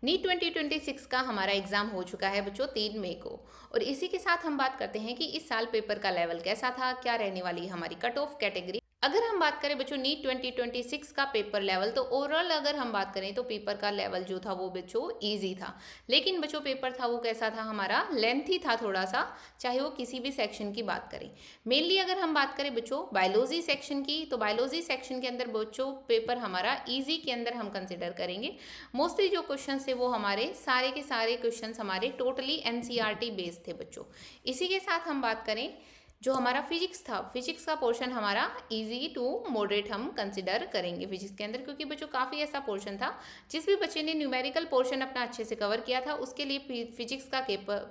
NEET 2026 का हमारा exam हो चुका है बच्चों 3 मई को। और इसी के साथ हम बात करते हैं कि इस साल पेपर का लेवल कैसा था, क्या रहने वाली है हमारी कट ऑफ कैटेगरी। अगर हम बात करें बच्चों नीट 2026 का पेपर लेवल, तो ओवरऑल अगर हम बात करें तो पेपर का लेवल जो था वो बच्चों इजी था। लेकिन बच्चों पेपर था वो कैसा था, हमारा लेंथी था थोड़ा सा, चाहे वो किसी भी सेक्शन की बात करें। मेनली अगर हम बात करें बच्चों बायोलॉजी सेक्शन की, तो बायोलॉजी सेक्शन के अंदर बच्चों पेपर हमारा ईजी के अंदर हम कंसिडर करेंगे। मोस्टली जो क्वेश्चन थे वो हमारे सारे के सारे क्वेश्चन हमारे टोटली एनसीईआरटी बेस्ड थे बच्चों। इसी के साथ हम बात करें जो हमारा फिजिक्स था, फिजिक्स का पोर्शन हमारा इजी टू मॉडरेट हम कंसिडर करेंगे फिजिक्स के अंदर, क्योंकि बच्चों काफ़ी ऐसा पोर्शन था जिस भी बच्चे ने न्यूमेरिकल पोर्शन अपना अच्छे से कवर किया था उसके लिए फिजिक्स का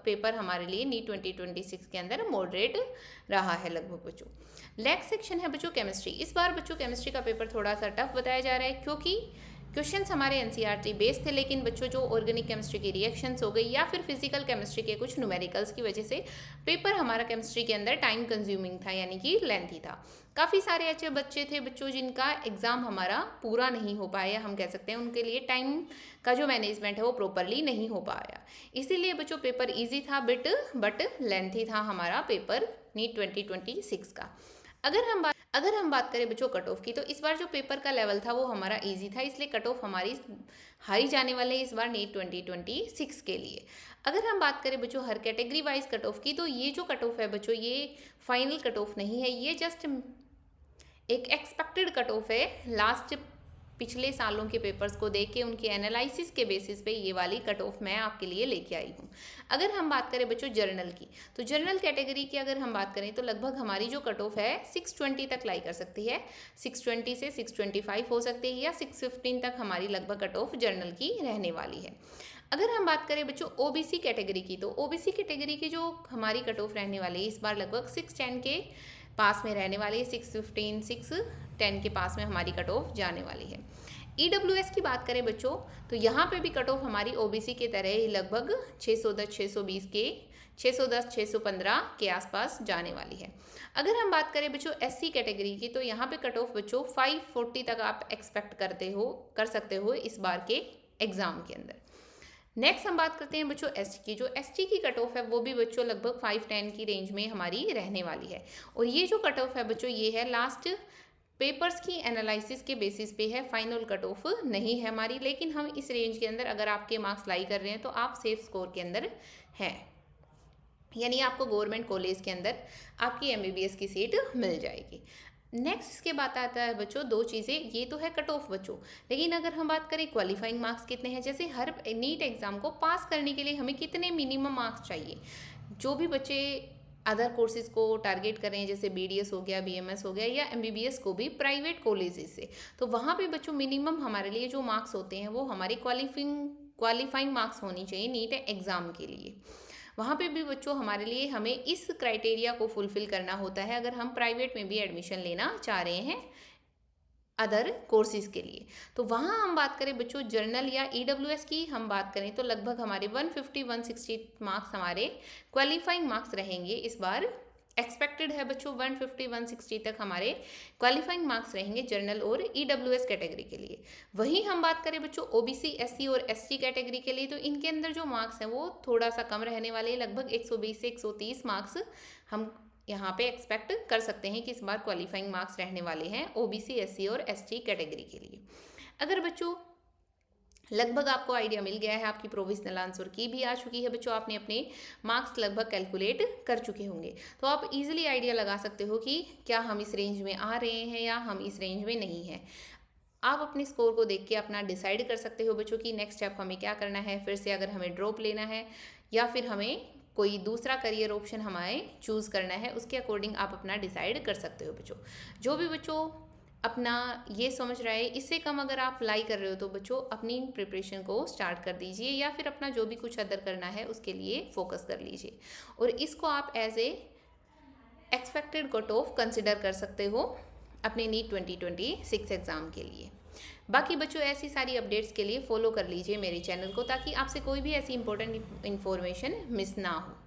पेपर हमारे लिए नीट 2026 के अंदर मॉडरेट रहा है लगभग बच्चों। नेक्स्ट सेक्शन है बच्चों केमिस्ट्री। इस बार बच्चों केमिस्ट्री का पेपर थोड़ा सा टफ बताया जा रहा है, क्योंकि क्वेश्चंस हमारे एनसीईआरटी बेस्ड थे, लेकिन बच्चों जो ऑर्गेनिक केमिस्ट्री की रिएक्शंस हो गई या फिर फिजिकल केमिस्ट्री के कुछ न्यूमेरिकल्स की वजह से पेपर हमारा केमिस्ट्री के अंदर टाइम कंज्यूमिंग था, यानी कि लेंथी था। काफ़ी सारे अच्छे बच्चे थे बच्चों जिनका एग्ज़ाम हमारा पूरा नहीं हो पाया, हम कह सकते हैं उनके लिए टाइम का जो मैनेजमेंट है वो प्रॉपरली नहीं हो पाया। इसीलिए बच्चों पेपर ईजी था बट लेंथी था हमारा पेपर नीट 2026 का। अगर हम बात करें बच्चों कट ऑफ की, तो इस बार जो पेपर का लेवल था वो हमारा इजी था, इसलिए कट ऑफ हमारी हाई जाने वाले इस बार नीट 2026 के लिए। अगर हम बात करें बच्चों हर कैटेगरी वाइज कट ऑफ की, तो ये जो कट ऑफ है बच्चों ये फाइनल कट ऑफ नहीं है, ये जस्ट एक एक्सपेक्टेड कट ऑफ है। लास्ट पिछले सालों के पेपर्स को देख के उनके एनालिसिस के बेसिस पे ये वाली कट ऑफ मैं आपके लिए लेके आई हूँ। अगर हम बात करें बच्चों जर्नल की, तो जर्नल कैटेगरी की अगर हम बात करें तो लगभग हमारी जो कट ऑफ है 620 तक लाई कर सकती है। 620 से 625 हो सकती है, या 615 तक हमारी लगभग कट ऑफ जर्नल की रहने वाली है। अगर हम बात करें बच्चों ओबीसी कैटेगरी की, तो ओबीसी कैटेगरी की जो हमारी कट ऑफ रहने वाली है इस बार लगभग 610 के पास में रहने वाली है। 615 610 के पास में हमारी कट ऑफ जाने वाली है। ईडब्ल्यूएस की बात करें बच्चों, तो यहाँ पे भी कट ऑफ हमारी ओबीसी के तरह ही लगभग 610 620 के 610 615 के आसपास जाने वाली है। अगर हम बात करें बच्चों एससी कैटेगरी की, तो यहाँ पे कट ऑफ बच्चों 540 तक आप एक्सपेक्ट कर सकते हो इस बार के एग्जाम के अंदर। नेक्स्ट हम बात करते हैं बच्चों एसटी की। जो एसटी की कट ऑफ है वो भी बच्चों लगभग 510 की रेंज में हमारी रहने वाली है। और ये जो कट ऑफ है बच्चों ये है लास्ट पेपर्स की एनालिसिस के बेसिस पे है, फाइनल कट ऑफ नहीं है हमारी, लेकिन हम इस रेंज के अंदर अगर आपके मार्क्स लाई कर रहे हैं तो आप सेफ स्कोर के अंदर हैं, यानी आपको गवर्नमेंट कॉलेज के अंदर आपकी एमबीबीएस की सीट मिल जाएगी। नेक्स्ट इसके बाद आता है बच्चों दो चीज़ें, ये तो है कट ऑफ बच्चों, लेकिन अगर हम बात करें क्वालिफाइंग मार्क्स कितने हैं, जैसे हर नीट एग्ज़ाम को पास करने के लिए हमें कितने मिनिमम मार्क्स चाहिए। जो भी बच्चे अदर कोर्सेज को टारगेट कर रहे हैं, जैसे बीडीएस हो गया, बीएमएस हो गया, या एमबीबीएस को भी प्राइवेट कॉलेजेस से, तो वहाँ पे बच्चों मिनिमम हमारे लिए जो मार्क्स होते हैं वो हमारे क्वालिफाइंग मार्क्स होनी चाहिए नीट एग्ज़ाम के लिए। वहाँ पे भी बच्चों हमारे लिए हमें इस क्राइटेरिया को फुलफिल करना होता है अगर हम प्राइवेट में भी एडमिशन लेना चाह रहे हैं अदर कोर्सेज के लिए। तो वहाँ हम बात करें बच्चों जर्नल या ईडब्ल्यूएस की हम बात करें तो लगभग हमारे 150-160 मार्क्स हमारे क्वालिफाइंग मार्क्स रहेंगे इस बार। एक्सपेक्टेड है बच्चों 150-160 तक हमारे क्वालिफाइंग मार्क्स रहेंगे जर्नल और ईडब्ल्यूएस कैटेगरी के लिए। वहीं हम बात करें बच्चों ओबीसी, एससी और एसटी कैटेगरी के लिए, तो इनके अंदर जो मार्क्स हैं वो थोड़ा सा कम रहने वाले हैं, लगभग 120 से 130 मार्क्स हम यहाँ पे एक्सपेक्ट कर सकते हैं कि इस बार क्वालिफाइंग मार्क्स रहने वाले हैं ओबीसी, एससी और एसटी कैटेगरी के लिए। अगर बच्चों लगभग आपको आइडिया मिल गया है, आपकी प्रोविजनल आंसर की भी आ चुकी है बच्चों, आपने अपने मार्क्स लगभग कैलकुलेट कर चुके होंगे, तो आप इजीली आइडिया लगा सकते हो कि क्या हम इस रेंज में आ रहे हैं या हम इस रेंज में नहीं हैं। आप अपने स्कोर को देख के अपना डिसाइड कर सकते हो बच्चों की नेक्स्ट स्टेप हमें क्या करना है, फिर से अगर हमें ड्रॉप लेना है या फिर हमें कोई दूसरा करियर ऑप्शन हमें चूज़ करना है, उसके अकॉर्डिंग आप अपना डिसाइड कर सकते हो बच्चों। जो भी बच्चों अपना ये समझ रहा है इससे कम अगर आप अप्लाई कर रहे हो तो बच्चों अपनी प्रिपरेशन को स्टार्ट कर दीजिए, या फिर अपना जो भी कुछ अदर करना है उसके लिए फोकस कर लीजिए, और इसको आप as a expected cut off consider कर सकते हो अपने नीट 2026 एग्ज़ाम के लिए। बाकी बच्चों ऐसी सारी अपडेट्स के लिए फॉलो कर लीजिए मेरे चैनल को, ताकि आपसे कोई भी ऐसी इंपॉर्टेंट इन्फॉर्मेशन मिस ना हो।